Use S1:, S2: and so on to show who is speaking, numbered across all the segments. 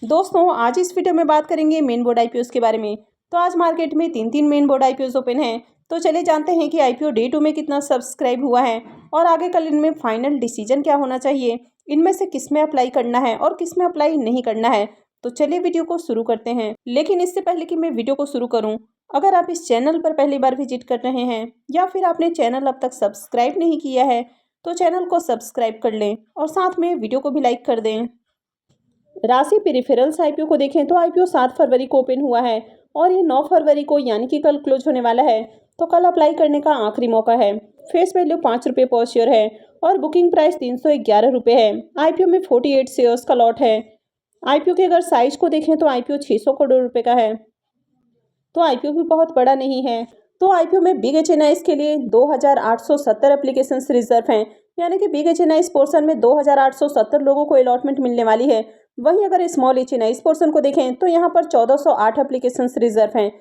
S1: दोस्तों आज इस वीडियो में बात करेंगे मेन बोर्ड आईपीओस के बारे में। तो आज मार्केट में तीन मेन बोर्ड आईपीओस ओपन हैं। तो चलिए जानते हैं कि आईपीओ डे 2 में कितना सब्सक्राइब हुआ है और आगे कल इनमें फाइनल डिसीजन क्या होना चाहिए, इनमें से किस में अप्लाई करना है और किस में अप्लाई नहीं करना है। तो चलिए वीडियो को शुरू करते हैं। लेकिन इससे पहले कि मैं वीडियो को शुरू करूँ, अगर आप इस चैनल पर पहली बार विजिट कर रहे हैं या फिर आपने चैनल अब तक सब्सक्राइब नहीं किया है तो चैनल को सब्सक्राइब कर लें और साथ में वीडियो को भी लाइक कर दें। राशि पेरिफेरल्स आईपीओ को देखें तो आईपीओ 7 फरवरी को ओपन हुआ है और ये 9 फरवरी को यानी कि कल क्लोज होने वाला है। तो कल अप्लाई करने का आखिरी मौका है। फेस वैल्यू 5 रुपये पर शेयर है और बुकिंग प्राइस 311 रुपये है। आईपीओ में 48 शेयर्स का लॉट है। आईपीओ के अगर साइज को देखें तो आईपीओ 600 करोड़ रुपए का है। तो आईपीओ भी बहुत बड़ा नहीं है। तो आईपीओ में बिग एचएनआईज के लिए 2870 एप्लीकेशंस रिजर्व हैं, यानी कि बिग एचएनआईज पोर्शन में 2870 लोगों को अलॉटमेंट मिलने वाली है। वहीं अगर स्मॉल एचएनआईज पोर्शन को देखें तो यहाँ पर 1408 एप्लीकेशंस रिजर्व हैं,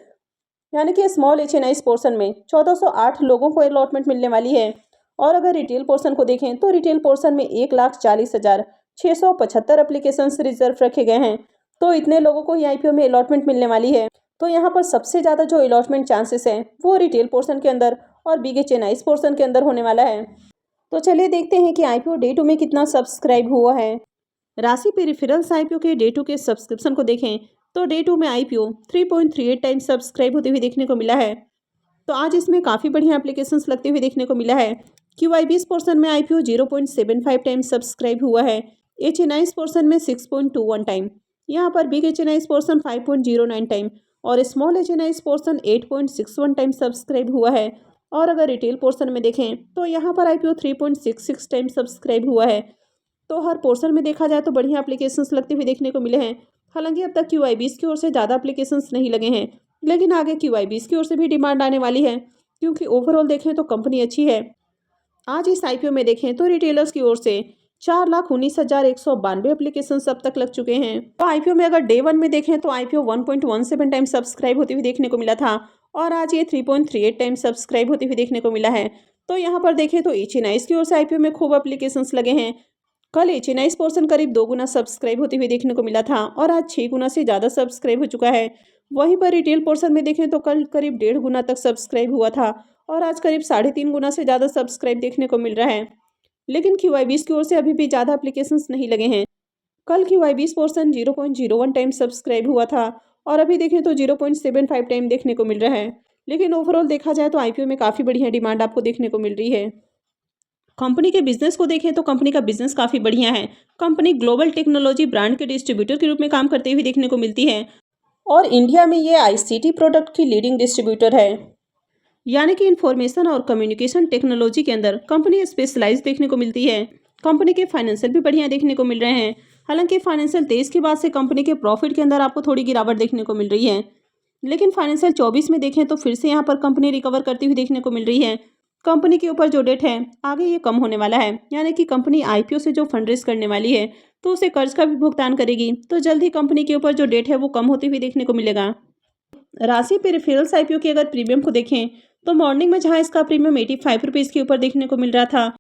S1: यानी कि स्मॉल एचएनआईज पोर्शन में 1408 लोगों को अलॉटमेंट मिलने वाली है। और अगर रिटेल पोर्शन को देखें तो रिटेल पोर्शन में 1,40,675 एप्लीकेशंस रिजर्व रखे गए हैं। तो इतने लोगों को आईपीओ में अलॉटमेंट मिलने वाली है। तो यहाँ पर सबसे ज़्यादा जो अलॉटमेंट चांसेस हैं वो रिटेल पोर्शन के अंदर और बिग एचएनआईज पोर्शन के अंदर होने वाला है। तो चलिए देखते हैं कि आईपीओ डे 2 में कितना सब्सक्राइब हुआ है। राशि पेरिफेरल्स आईपीओ के डे 2 के सब्सक्रिप्शन को देखें तो डे 2 में आईपीओ 3.38 टाइम्स सब्सक्राइब होते हुए देखने को मिला है। तो आज इसमें काफ़ी बढ़िया एप्लीकेशंस लगते हुए देखने को मिला है। क्यूआईबीएस पोर्शन में आईपीओ 0.75 टाइम्स सब्सक्राइब हुआ है। एचएनआईज पोर्शन में 6.21 टाइम, यहाँ पर बिग एचएनआईज पोर्शन 5.09 टाइम और स्मॉल एचएनआईज पोर्शन 8.61 टाइम सब्सक्राइब हुआ है। और अगर रिटेल पोर्शन में देखें तो यहाँ पर आईपीओ 3.66 टाइम सब्सक्राइब हुआ है। तो हर पोर्शन में देखा जाए तो बढ़िया एप्लीकेशंस लगते हुए देखने को मिले हैं। हालांकि अब तक क्यूआईबीएस की ओर से ज़्यादा एप्लीकेशंस नहीं लगे हैं, लेकिन आगे क्यूआईबीएस की ओर से भी डिमांड आने वाली है, क्योंकि ओवरऑल देखें तो कंपनी अच्छी है। आज इस आईपीओ में देखें तो रिटेलर्स की ओर से 4,19,192 एप्लीकेशन अब तक लग चुके हैं। तो आईपीओ में अगर डे 1 में देखें तो आईपीओ 1.17 टाइम सब्सक्राइब होते हुए देखने को मिला था और आज ये 3.38 टाइम सब्सक्राइब होते हुए देखने को मिला है। तो यहाँ पर देखें तो एचएनआईज की ओर से आईपीओ में खूब एप्लीकेशंस लगे हैं। कल एचएनआईज पोर्शन करीब 2 गुना सब्सक्राइब होते हुए देखने को मिला था और आज 6 गुना से ज़्यादा सब्सक्राइब हो चुका है। वहीं पर रिटेल पोर्शन में देखें तो कल करीब 1.5 गुना तक सब्सक्राइब हुआ था और आज करीब 3.5 गुना से ज़्यादा सब्सक्राइब देखने को मिल रहा है। लेकिन क्यूआईबीएस की ओर से अभी भी ज़्यादा एप्लीकेशंस नहीं लगे हैं। कल क्यूआईबीएस पोर्शन 0.01 टाइम सब्सक्राइब हुआ था और अभी देखें तो 0.75 टाइम देखने को मिल रहा है। लेकिन ओवरऑल देखा जाए तो आईपीओ में काफ़ी बढ़िया डिमांड आपको देखने को मिल रही है। कंपनी के बिजनेस को देखें तो कंपनी का बिजनेस काफ़ी बढ़िया है। कंपनी ग्लोबल टेक्नोलॉजी ब्रांड के डिस्ट्रीब्यूटर के रूप में काम करते हुए देखने को मिलती है और इंडिया में ये आईसीटी प्रोडक्ट की लीडिंग डिस्ट्रीब्यूटर है, यानी कि इंफॉर्मेशन और कम्युनिकेशन टेक्नोलॉजी के अंदर कंपनी स्पेशलाइज देखने को मिलती है। कंपनी के फाइनेंशियल भी बढ़िया देखने को मिल रहे हैं। हालांकि फाइनेंशियल 23 के बाद से कंपनी के प्रॉफिट के अंदर आपको थोड़ी गिरावट देखने को मिल रही है, लेकिन फाइनेंशियल 24 में देखें तो फिर से यहाँ पर कंपनी रिकवर करती हुई देखने को मिल रही है। कंपनी के ऊपर जो डेट है आगे ये कम होने वाला है, यानी कि कंपनी आईपीओ से जो फंड रेज करने वाली है तो उसे कर्ज का भी भुगतान करेगी। तो जल्द ही कंपनी के ऊपर जो डेट है वो कम होती हुई देखने को मिलेगा। राशि पेरिफेरल्स आईपीओ के अगर प्रीमियम को देखें तो मॉर्निंग में जहां इसका प्रीमियम 85 रुपीज़ के ऊपर देखने को मिल रहा था,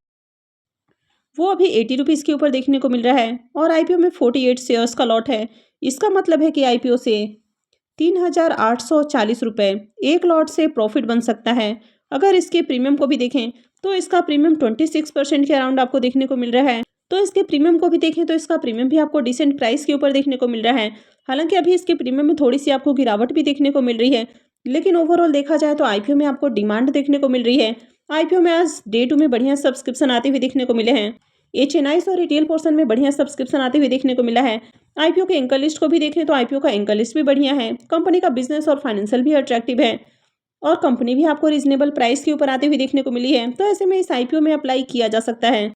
S1: वो अभी 80 रुपीज़ के ऊपर देखने को मिल रहा है और आईपीओ में 48 शेयर्स का लॉट है। इसका मतलब है कि आईपीओ से 3,840 रुपये एक लॉट से प्रॉफिट बन सकता है। अगर इसके प्रीमियम को भी देखें तो इसका प्रीमियम 26% के अराउंड आपको देखने को मिल रहा है। तो इसके प्रीमियम को भी देखें तो इसका प्रीमियम भी आपको डिसेंट प्राइस के ऊपर देखने को मिल रहा है। हालांकि अभी इसके प्रीमियम में थोड़ी सी आपको गिरावट भी देखने को मिल रही है, लेकिन ओवरऑल देखा जाए तो आईपीओ में आपको डिमांड देखने को मिल रही है। आईपीओ में आज डे 2 में बढ़िया सब्सक्रिप्शन आते हुए देखने को मिले हैं। एचएनआईज और रिटेल पोर्शन में बढ़िया सब्सक्रिप्शन आते हुए देखने को मिला है। आईपीओ के एंकर लिस्ट को भी देखें तो आईपीओ का एंकर लिस्ट भी बढ़िया है। कंपनी का बिजनेस और फाइनेंशियल भी अट्रैक्टिव है और कंपनी भी आपको रीजनेबल प्राइस के ऊपर आते हुए देखने को मिली है। तो ऐसे में इस आईपीओ में अप्लाई किया जा सकता है।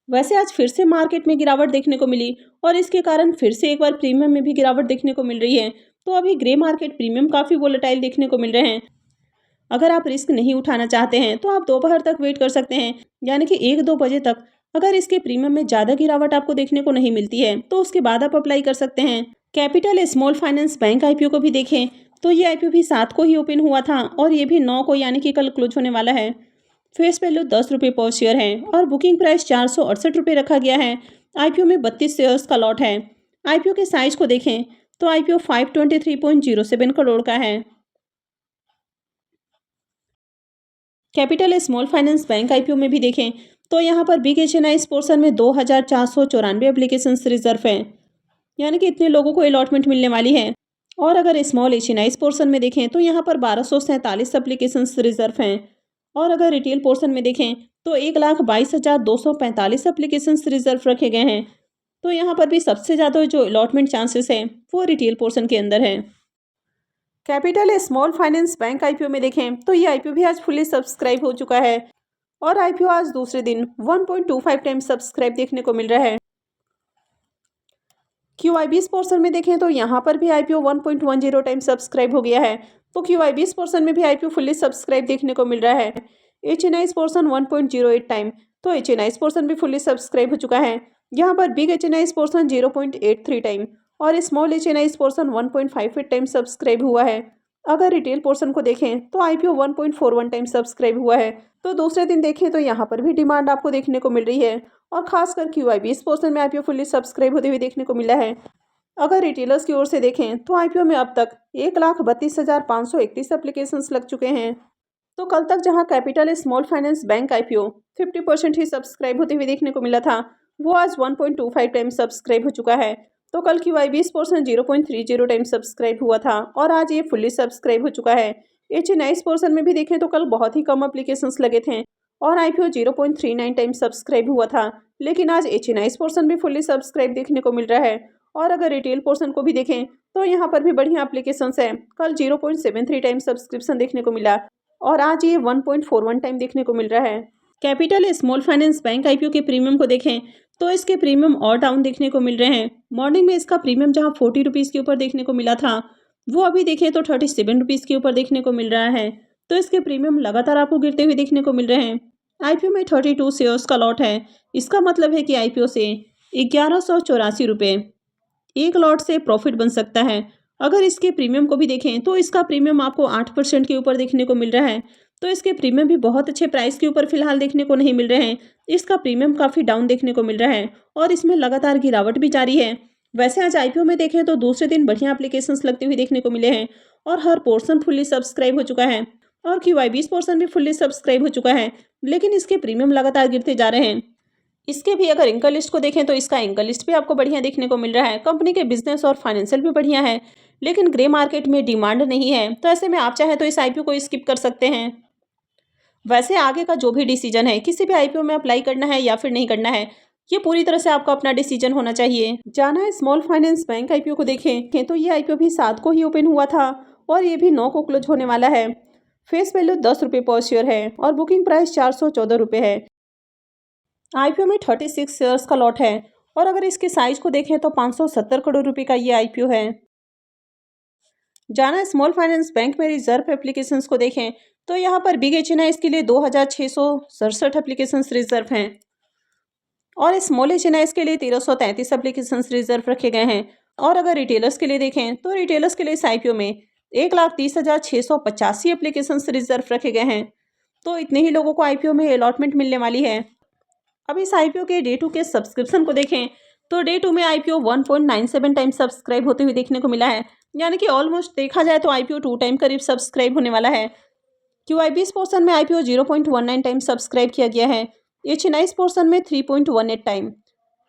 S1: वैसे आज फिर से मार्केट में गिरावट देखने को मिली और इसके कारण फिर से एक बार प्रीमियम में भी गिरावट देखने को मिल रही है। तो अभी ग्रे मार्केट प्रीमियम काफ़ी वोलेटाइल देखने को मिल रहे हैं। अगर आप रिस्क नहीं उठाना चाहते हैं तो आप दोपहर तक वेट कर सकते हैं, यानी कि 1-2 बजे तक। अगर इसके प्रीमियम में ज़्यादा गिरावट आपको देखने को नहीं मिलती है तो उसके बाद आप अप्लाई कर सकते हैं। Capital small finance bank IPO को भी देखें तो ये आईपीओ भी 7 को ही ओपन हुआ था और ये भी 9 को, यानी कि कल क्लोज होने वाला है। फेस वैल्यू 10 रुपये पर शेयर है और बुकिंग प्राइस 468 रुपये रखा गया है। आईपीओ में 32 शेयर्स का लॉट है। आईपीओ के साइज को देखें तो आईपीओ 523.07 करोड़ का है। Capital small finance bank IPO में भी देखें तो यहाँ पर बिग एचएनआई पोर्शन में 2494 एप्लीकेशन रिजर्व हैं, यानी कि इतने लोगों को अलॉटमेंट मिलने वाली है। और अगर स्मॉल एचएनआई पोर्शन में देखें तो यहाँ पर 1247 एप्लीकेशन रिजर्व हैं। और अगर रिटेल पोर्शन में देखें तो 1,22,245 एप्लीकेशन रिजर्व रखे गए हैं। तो यहाँ पर भी सबसे ज़्यादा जो अलॉटमेंट चांसेस हैं वो रिटेल पोर्शन के अंदर है। Capital small finance bank IPO में देखें तो ये आईपीओ भी आज फुल्ली सब्सक्राइब हो चुका है और आईपीओ आज दूसरे दिन 1.25 टाइम सब्सक्राइब देखने को मिल रहा है। QIB पोर्शन में देखें तो यहाँ पर भी आईपीओ 1.10 टाइम सब्सक्राइब हो गया है। तो QIB पोर्शन में भी आईपीओ फुल्ली सब्सक्राइब देखने को मिल रहा है। HNI पोर्शन 1.08 टाइम, तो HNI पोर्शन भी फुल्ली सब्सक्राइब हो चुका है। यहाँ पर बिग HNI पोर्शन 0.83 टाइम और small HNI portion 1.58 time subscribe हुआ है। अगर रिटेल पोर्शन को देखें तो आईपीओ 1.41 टाइम सब्सक्राइब हुआ है। तो दूसरे दिन देखें तो यहाँ पर भी डिमांड आपको देखने को मिल रही है और खासकर QIB पोर्शन में आईपीओ फुल्ली सब्सक्राइब होते हुए देखने को मिला है। अगर रिटेलर्स की ओर से देखें तो आईपीओ में अब तक 1,32,531 एप्लीकेशंस लग चुके हैं। तो कल तक जहां capital small finance bank IPO 50% ही सब्सक्राइब होते हुए देखने को मिला था, वो आज 1.25 टाइम सब्सक्राइब हो चुका है। तो कल QIB पोर्शन 0.30 टाइम सब्सक्राइब हुआ था और आज ये फुल्ली सब्सक्राइब हो चुका है। HNI पोर्शन में भी देखें तो कल बहुत ही कम एप्लीकेशंस लगे थे और आईपीओ 0.39 टाइम सब्सक्राइब हुआ था, लेकिन आज HNI पोर्शन भी फुल्ली सब्सक्राइब देखने को मिल रहा है। और अगर रिटेल पोर्शन को भी देखें तो यहाँ पर भी बढ़िया एप्लीकेशंस है। कल 0.73 टाइम सब्सक्रिप्शन देखने को मिला और आज ये 1.41 टाइम देखने को मिल रहा है। Capital small finance bank IPO के प्रीमियम को देखें तो इसके प्रीमियम और डाउन देखने को मिल रहे हैं। मॉर्निंग में इसका प्रीमियम जहां 40 रुपीज़ के ऊपर देखने को मिला था, वो अभी देखें तो 37 रुपीज़ के ऊपर देखने को मिल रहा है। तो इसके प्रीमियम लगातार आपको गिरते हुए देखने को मिल रहे हैं। आईपीओ में 32 शेयर्स का लॉट है। इसका मतलब है कि आईपीओ से 1184 रुपये एक लॉट से प्रॉफिट बन सकता है। अगर इसके प्रीमियम को भी देखें तो इसका प्रीमियम आपको 8% के ऊपर देखने को मिल रहा है। तो इसके प्रीमियम भी बहुत अच्छे प्राइस के ऊपर फिलहाल देखने को नहीं मिल रहे हैं। इसका प्रीमियम काफ़ी डाउन देखने को मिल रहा है और इसमें लगातार गिरावट भी जारी है। वैसे आज आईपीओ में देखें तो दूसरे दिन बढ़िया एप्लीकेशंस लगते हुए देखने को मिले हैं और हर पोर्शन फुल्ली सब्सक्राइब हो चुका है और QIB पोर्शन भी फुल्ली सब्सक्राइब हो चुका है, लेकिन इसके प्रीमियम लगातार गिरते जा रहे हैं। इसके भी अगर इंकम लिस्ट को देखें तो इसका इंकम लिस्ट भी आपको बढ़िया देखने को मिल रहा है। कंपनी के बिजनेस और फाइनेंशियल भी बढ़िया है, लेकिन ग्रे मार्केट में डिमांड नहीं है। तो ऐसे में आप चाहे तो इस आईपीओ को स्किप कर सकते हैं। वैसे आगे का जो भी डिसीजन है, किसी भी आईपीओ में अप्लाई करना है या फिर नहीं करना है, ये पूरी तरह से आपका अपना डिसीजन होना चाहिए। जाना है स्मॉल फाइनेंस बैंक आईपीओ को देखें तो ये आईपीओ भी 7 को ही ओपन हुआ था और ये भी 9 को क्लोज होने वाला है। फेस वैल्यू 10 रुपये पर शेयर है और बुकिंग प्राइस 414 रुपये है। आईपीओ में 36 शेयर्स का लॉट है और अगर इसके साइज को देखें तो 570 करोड़ रुपए का ये आईपीओ है। जाना स्मॉल फाइनेंस बैंक में रिजर्व एप्लीकेशंस को देखें तो यहाँ पर बिग HNI इसके लिए 2667 एप्लीकेशंस रिजर्व हैं और स्मॉल HNI इसके लिए 1333 एप्लीकेशंस रिजर्व रखे गए हैं। और अगर रिटेलर्स के लिए देखें तो रिटेलर्स के लिए इस आईपीओ में 1,30,685 एप्लीकेशंस रिजर्व रखे गए हैं। तो इतने ही लोगों को आईपीओ में अलॉटमेंट मिलने वाली है। अब इस आईपीओ के डे 2 के सब्सक्रिप्शन को देखें तो डे 2 में आईपीओ 1.97 टाइम सब्सक्राइब होते हुए देखने को मिला है, यानी कि ऑलमोस्ट देखा जाए तो आईपीओ 2 टाइम करीब सब्सक्राइब होने वाला है। QIB पोर्शन में आईपीओ 0.19 टाइम सब्सक्राइब किया गया है। HNI पोर्शन में 3.18 टाइम,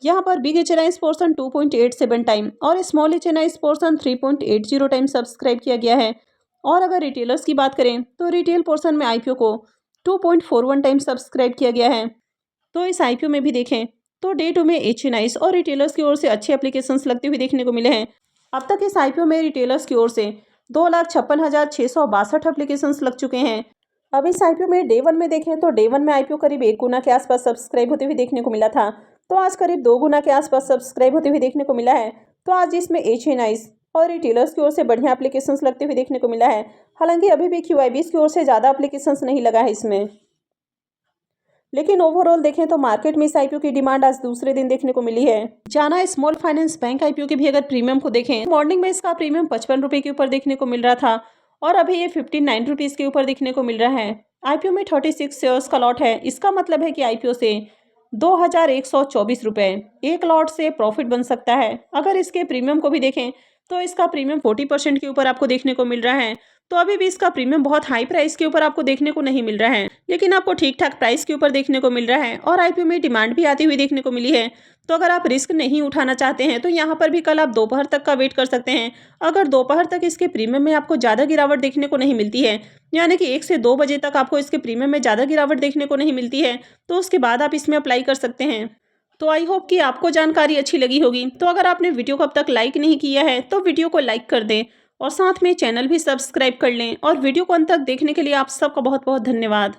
S1: यहाँ पर बिग HNI पोर्शन 2.87 टाइम और small HNI portion 3.80 time subscribe किया गया है। और अगर रिटेलर्स की बात करें तो रिटेल पोर्शन में आईपीओ को 2.41 टाइम सब्सक्राइब किया गया है। तो इस आईपीओ में भी देखें तो डे 2 में HNI और रिटेलर्स की ओर से अच्छे एप्लीकेशंस लगते हुए देखने को मिले हैं। अब तक इस आईपीओ में रिटेलर्स की ओर से 2,56,662 एप्लीकेशंस लग चुके हैं। अब इस आईपीओ में डे 1 में देखें तो डे 1 में आईपीओ करीब 1 गुना के आसपास सब्सक्राइब होते हुए देखने को मिला था, तो आज करीब 2 गुना के आसपास सब्सक्राइब होते हुए देखने को मिला है। तो आज इसमें HNI और रिटेलर्स की ओर से बढ़िया एप्लीकेशंस लगते हुए देखने को मिला है। हालांकि अभी भी QIB की ओर से ज़्यादा एप्लीकेशंस नहीं लगा है इसमें, लेकिन ओवरऑल देखें तो मार्केट में इस आईपीओ की डिमांड आज दूसरे दिन देखने को मिली है। जाना है स्मॉल फाइनेंस बैंक आईपीओ के भी अगर प्रीमियम को देखें, मॉर्निंग में इसका प्रीमियम 55 रुपये के ऊपर देखने को मिल रहा था और अभी ये 59 रुपीज़ के ऊपर देखने को मिल रहा है। आईपीओ में 36 शेयर्स का लॉट है। इसका मतलब है कि आईपीओ से 2,124 एक लॉट से प्रॉफिट बन सकता है। अगर इसके प्रीमियम को भी देखें तो इसका प्रीमियम 40% के ऊपर आपको देखने को मिल रहा है। तो अभी भी इसका प्रीमियम बहुत हाई प्राइस के ऊपर आपको देखने को नहीं मिल रहा है, लेकिन आपको ठीक ठाक प्राइस के ऊपर देखने को मिल रहा है और आईपीओ में डिमांड भी आती हुई देखने को मिली है। तो अगर आप रिस्क नहीं उठाना चाहते हैं तो यहाँ पर भी कल आप दोपहर तक का वेट कर सकते हैं। अगर दोपहर तक इसके प्रीमियम में आपको ज़्यादा गिरावट देखने को नहीं मिलती है, यानी कि 1 से 2 बजे तक आपको इसके प्रीमियम में ज़्यादा गिरावट देखने को नहीं मिलती है, तो उसके बाद आप इसमें अप्लाई कर सकते हैं। तो आई होप कि आपको जानकारी अच्छी लगी होगी। तो अगर आपने वीडियो को अब तक लाइक नहीं किया है तो वीडियो को लाइक कर दें और साथ में चैनल भी सब्सक्राइब कर लें। और वीडियो को अंत तक देखने के लिए आप सबका बहुत बहुत धन्यवाद।